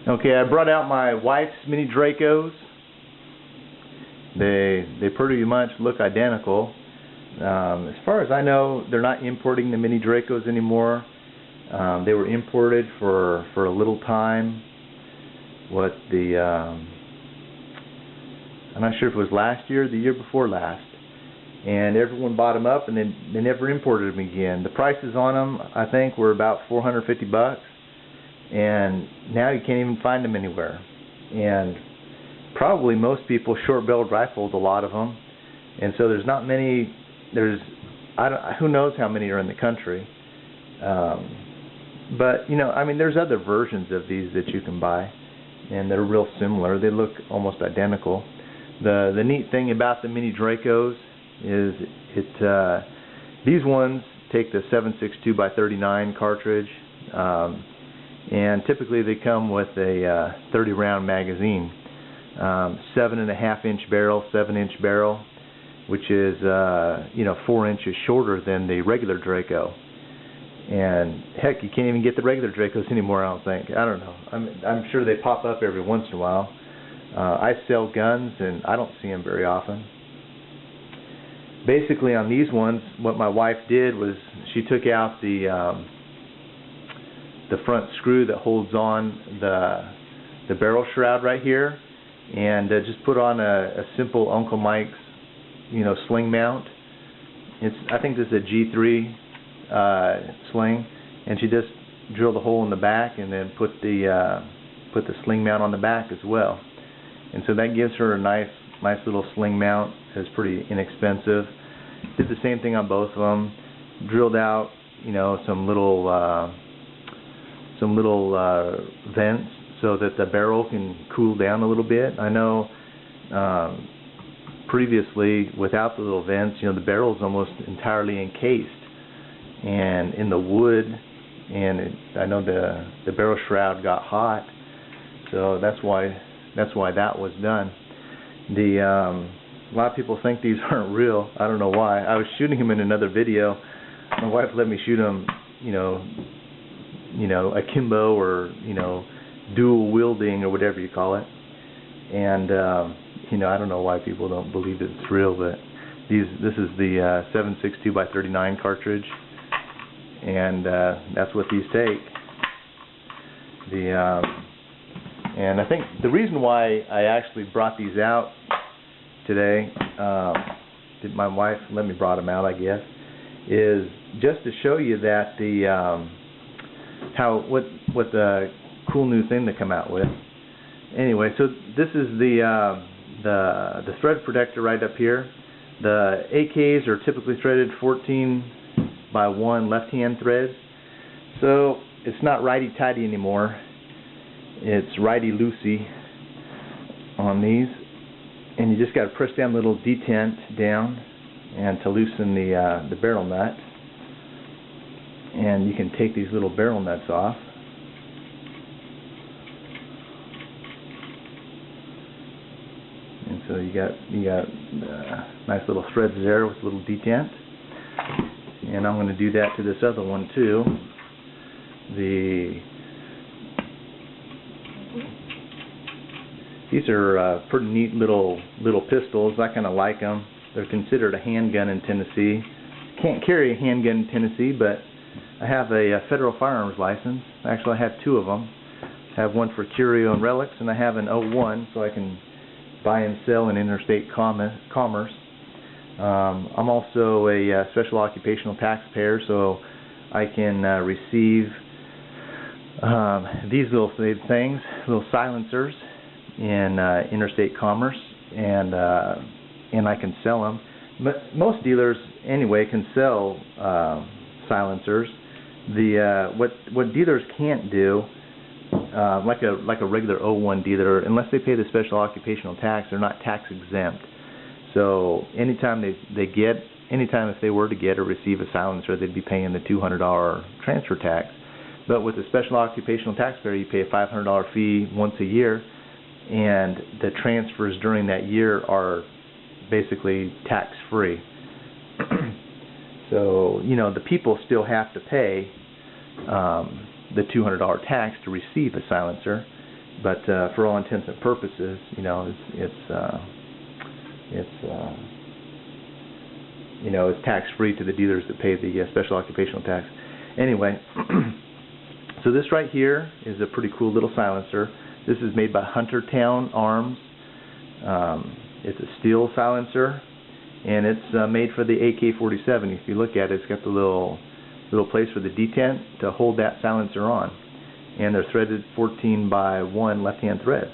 Okay, I brought out my wife's Mini Dracos. They pretty much look identical. As far as I know, they're not importing the Mini Dracos anymore. They were imported for a little time. I'm not sure if it was last year or the year before last. And everyone bought them up, and then they never imported them again. The prices on them, I think, were about $450, and now you can't even find them anywhere. And probably most people short-barreled rifled a lot of them, and so there's not many. Who knows how many are in the country. But I mean, there's other versions of these that you can buy, and they're real similar. They look almost identical. The neat thing about the Mini Dracos is these ones take the 7.62x39 cartridge, and typically they come with a 30-round magazine, 7.5-inch barrel, 7-inch barrel, which is 4 inches shorter than the regular Draco. And heck, you can't even get the regular Dracos anymore, I don't think. I don't know. I'm sure they pop up every once in a while. I sell guns, and I don't see them very often. Basically, on these ones, what my wife did was she took out the front screw that holds on the barrel shroud right here, and just put on a simple Uncle Mike's sling mount. I think this is a G3 sling, and she just drilled a hole in the back and then put the sling mount on the back as well. And so that gives her a nice little sling mount. It's pretty inexpensive. Did the same thing on both of them. Drilled out, some little vents so that the barrel can cool down a little bit. I know previously, without the little vents, the barrel is almost entirely encased and in the wood, and I know the barrel shroud got hot, so that's why that was done. A lot of people think these aren't real. I don't know why. I was shooting him in another video. My wife let me shoot him, akimbo or dual wielding or whatever you call it. And I don't know why people don't believe that it's real, but this is the 7.62x39 cartridge, and that's what these take. And I think the reason why I actually brought these out today, my wife let me brought them out, I guess, is just to show you that what the cool new thing to come out with. Anyway, so this is the thread protector right up here. The AKs are typically threaded 14x1 left-hand threads, so it's not righty-tighty anymore. It's righty-loosey on these, and you just got to press down the little detent down and to loosen the barrel nut, and you can take these little barrel nuts off. And so you got nice little threads there with little detent, and I'm going to do that to this other one too. These are pretty neat little pistols. I kind of like them. They're considered a handgun in Tennessee. Can't carry a handgun in Tennessee, but I have a federal firearms license. Actually, I have two of them. I have one for curio and relics, and I have an 01, so I can buy and sell in interstate commerce. I'm also a special occupational taxpayer, so I can receive these little things, little silencers, in interstate commerce, and I can sell them. But most dealers, anyway, can sell silencers. What dealers can't do, like a regular 01 dealer, unless they pay the special occupational tax, they're not tax exempt. So anytime if they were to get or receive a silencer, they'd be paying the $200 transfer tax. But with the special occupational taxpayer, you pay a $500 fee once a year, and the transfers during that year are basically tax-free. So, the people still have to pay the $200 tax to receive a silencer, but for all intents and purposes, you know, it's tax free to the dealers that pay the special occupational tax. Anyway, so this right here is a pretty cool little silencer. This is made by Huntertown Arms. It's a steel silencer, and it's made for the AK-47. If you look at it, it's got the little place for the detent to hold that silencer on, and they're threaded 14x1 left-hand threads.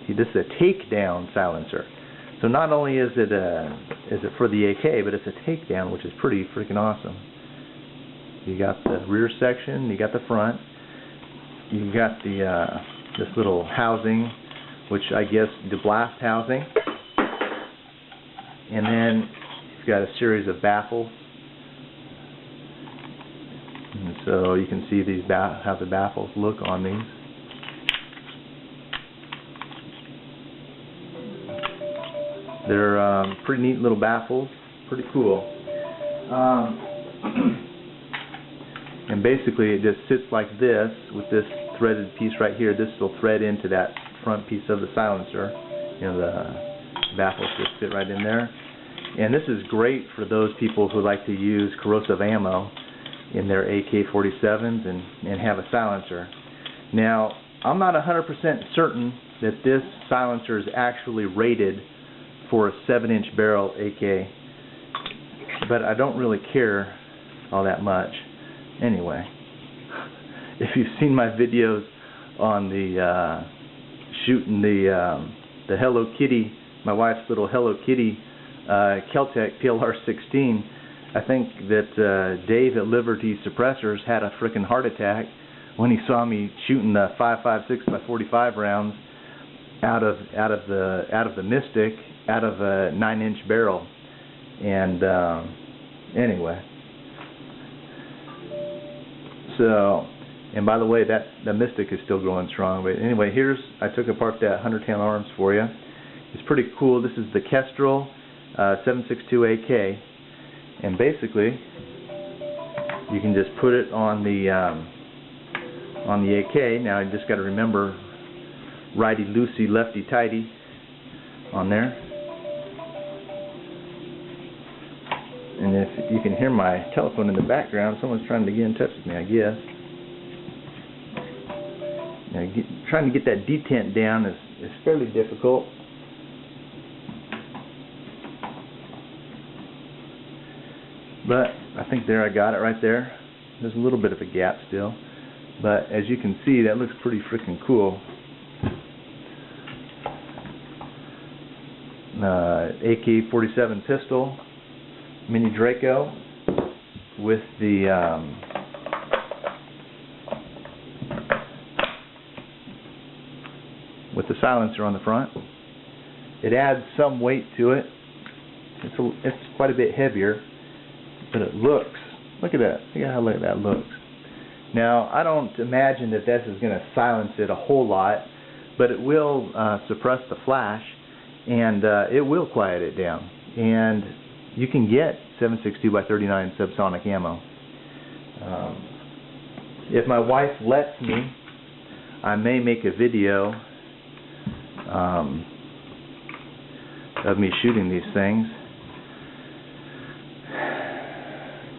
This is a takedown silencer. So not only is it for the AK, but it's a takedown, which is pretty freaking awesome. You got the rear section, you got the front, you got the this little housing, which I guess the blast housing, and then you've got a series of baffles. And so you can see these how the baffles look on these. They're pretty neat little baffles, pretty cool. And basically it just sits like this with this threaded piece right here. This will thread into that front piece of the silencer. You know, the baffles just sit right in there. And this is great for those people who like to use corrosive ammo in their AK-47s and have a silencer. Now, I'm not 100% certain that this silencer is actually rated for a 7-inch barrel AK, but I don't really care all that much. Anyway, if you've seen my videos on the shooting the Hello Kitty, my wife's little Hello Kitty Kel-Tec PLR-16, I think that Dave at Liberty Suppressors had a frickin' heart attack when he saw me shooting the 5.56 by 45 rounds out of the Mystic, out of a 9-inch barrel. And anyway, so, and by the way, the Mystic is still going strong. But anyway, I took apart that Huntertown Arms for you. It's pretty cool. This is the Kestrel 762 AK, and basically you can just put it on the AK. Now you just got to remember righty loosey, lefty tighty on there. And if you can hear my telephone in the background, someone's trying to get in touch with me, I guess. Now, trying to get that detent down is fairly difficult. But I think there, I got it right there. There's a little bit of a gap still, but as you can see, that looks pretty freaking cool. AK-47 pistol, Mini Draco, with the silencer on the front. It adds some weight to it. It's quite a bit heavier, but it looks. Look at that. Look at how that looks. Now, I don't imagine that this is going to silence it a whole lot, but it will suppress the flash, and it will quiet it down. And you can get 7.62 by 39 subsonic ammo. If my wife lets me, I may make a video of me shooting these things.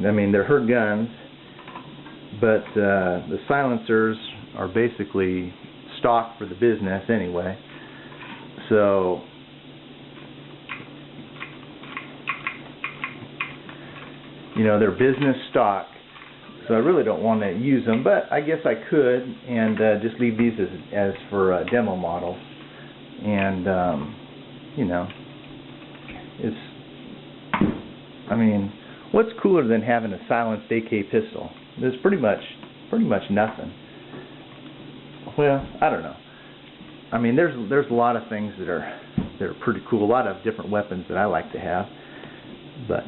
I mean, they're her guns, but the silencers are basically stock for the business anyway. So, you know, they're business stock. So I really don't want to use them, but I guess I could and just leave these as for demo models. And you know, I mean, what's cooler than having a silenced AK pistol? There's pretty much nothing. Well, I don't know. I mean, there's a lot of things that are pretty cool. A lot of different weapons that I like to have, but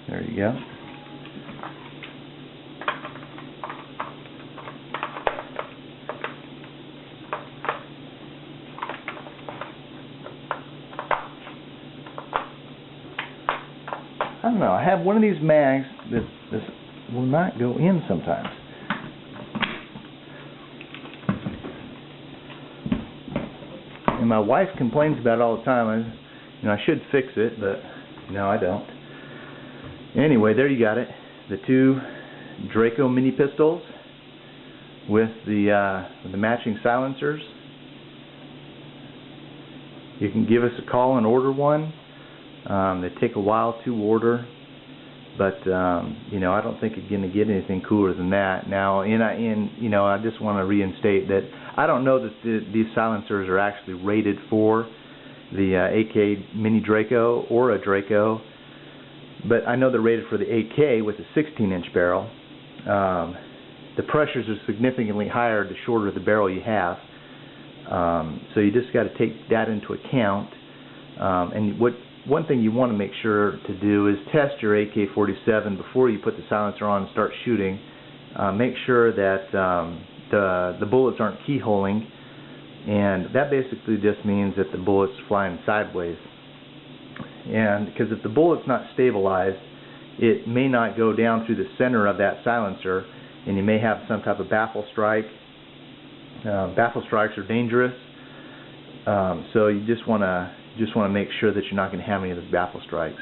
there you go. I don't know. I have one of these mags that This will not go in sometimes. And my wife complains about it all the time. I should fix it, but no, I don't. Anyway, there you got it. The two Draco mini pistols with the matching silencers. You can give us a call and order one. They take a while to order, but I don't think you're going to get anything cooler than that. Now, I just want to reinstate that I don't know that these silencers are actually rated for the AK Mini Draco or a Draco, but I know they're rated for the AK with a 16-inch barrel. The pressures are significantly higher the shorter the barrel you have, so you just got to take that into account. And one thing you want to make sure to do is test your AK-47 before you put the silencer on and start shooting. Make sure that the bullets aren't keyholing, and that basically just means that the bullet's flying sideways. And because if the bullet's not stabilized, it may not go down through the center of that silencer, and you may have some type of baffle strike. Baffle strikes are dangerous, so you just want to make sure that you're not going to have any of those baffle strikes.